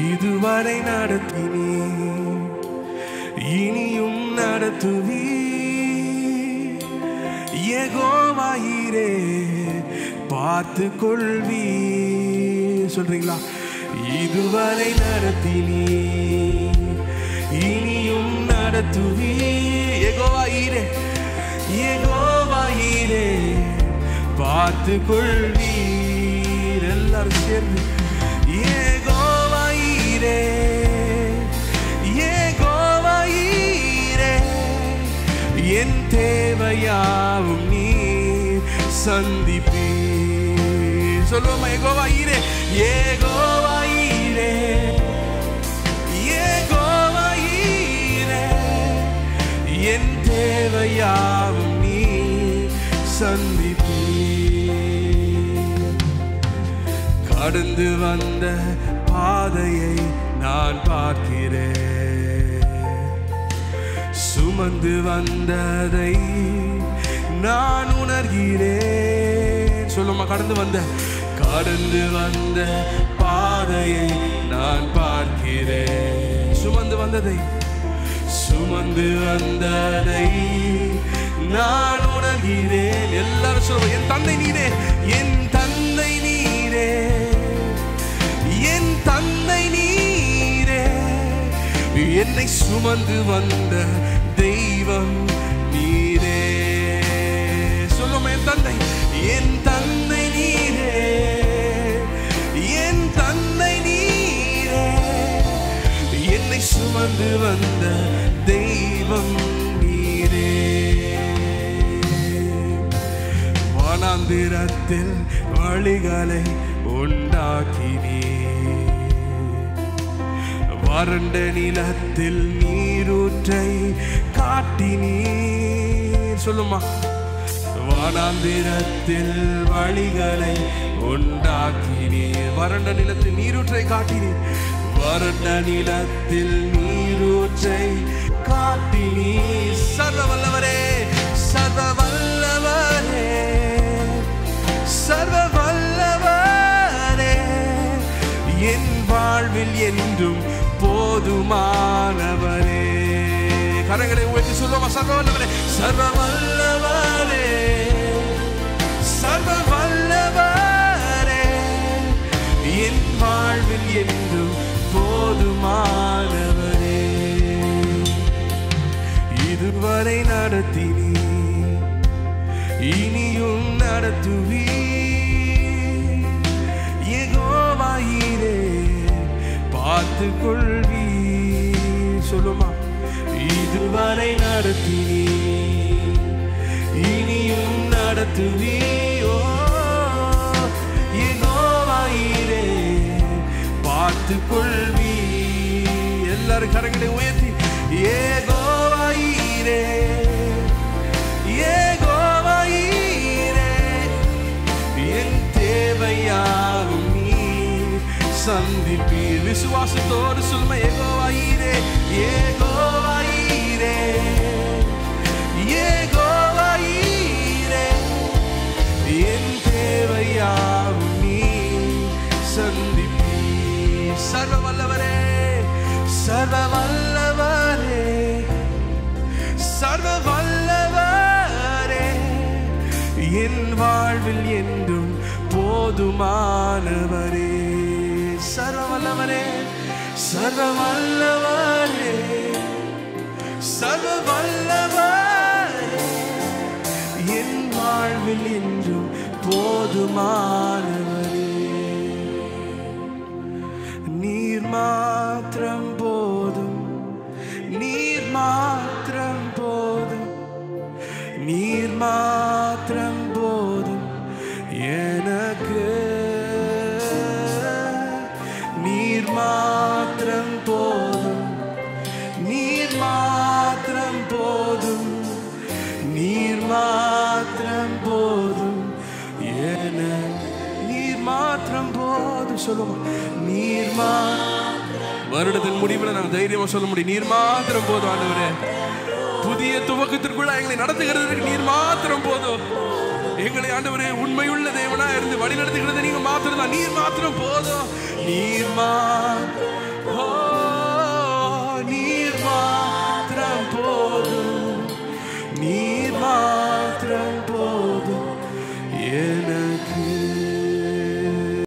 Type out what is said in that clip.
இதுவரை நடத்தினே இனியும் நடத்துவி யெகோவா ஈரே பார்த்து கொள்வி. சொல்றீங்களா? இதுவரை நடத்தினே இனியும் நடத்துவி யெகோவா ஈரே, யெகோவா ஈரே பார்த்து கொள்வீர். எல்லாரும் சேர்ந்து யெகோவா ஈரே, யெகோவா ஈரே என் தேவையாவும் நீர் சந்திப்பீர். சொல்லுவோமா? யெகோவா ஈரே, யெகோவா ஈரே, யெகோவா ஈரே என் தேவையாவும் நீர் சந்திப்பீர். கடந்து வந்த பாதையை நான் பார்க்கிறேன், சுமந்து வந்ததை நான் உணர்கிறேன். சொல்லுமா? கடந்து வந்த பாதையை நான் பார்க்கிறேன், சுமந்து வந்ததை நான் உணர்கிறேன். எல்லாரும் சொல்லுவோம், என் தந்தை நீரே, என் தந்தை நீரே, என் தந்தை நீரே என்னை சுமந்து வந்த தெய்வம் நீரே. சொல்லுவோம், என் தந்தை, என் தந்தை நீரே, என் தந்தை நீரே என்னை சுமந்து வந்த தெய்வம் நீரே. வனாந்திரத்தில் வழிகளை உண்டாக்கினீர், வறண்ட நிலத்தில் நீரூற்றை காட்டினீர். சொல்லுமா? வனாந்திரத்தில் வழிகளை உண்டாக்கினீர், வறண்ட நிலத்தில் நீரூற்றை காட்டினீர், வறண்ட நிலத்தில் நீரூற்றை காட்டினீர். சர்வ வல்லவரே, சர்வ வல்லவரே, சர்வ வல்லவரே என் வாழ்வில் என்றும் போதுமானவரே. கரங்களை உயர்த்தி சொல்லுவோமா? சர்வ வல்லவரே, சர்வ வல்லவரே, சர்வ வல்லவரே என் வாழ்வில் என்றும் போதுமானவரே. இதுவரை நடத்தினீர் இனியும் நடத்துவி யெகோவா ஈரே பார்த்து கொள்வி. சொல்லுமா? இதுவரை நடத்தினீர் இனியும் நடத்துவி யெகோவா ஈரே பார்த்து கொள்வி. எல்லாரும் கரங்களை உயர்த்தி யெகோவா ஈரே, யெகோவா ஈரே என் தேவையாவும் நீர் சந்திப்பீர். விசுவாசத்தோடு சொல்லுமா? யெகோவா ஈரே, யெகோவா ஈரே, யெகோவா ஈரே என் தேவையாவும் நீர் சந்திப்பீர். சர்வ வல்லவரே, சர்வ வல்லவரே, சர்வ வல்லவரே என் வாழ்வில் என்றும் போதுமானவரே. சர்வ வல்லவரே, சர்வ வல்லவரே, சர்வ வல்லவரே என் வாழ்வில் என்றும் போதுமானவரே. நீர் மாத்திரம் போதும், நீர் மாத்திரம் போதும், நீர் மாத்திரம் போதும் எனக்கு. நீர் மாத்திரம் போதும், நீர் மாத்திரம் போதும், நீர் மாத்திரம் போதும் எனக்கு. நீர் மாத்திரம் போதும். சொல்லுவோம், நீர் வருடத்தின் முடிவில் நாங்கள் தைரியமா சொல்ல முடியும், நீர் மாத்திரம் போதும் ஆண்டவரே. புதிய துவக்கத்திற்குள்ள எங்களை நடத்துகிறதுக்கு நீர் மாத்திரம் போதும். எங்களை ஆண்டவரே உண்மையுள்ள தேவனா இருந்து வழி நடத்துகிறது நீங்க மாத்திரம் தான். நீர் மாத்திரம் போதும், நீர்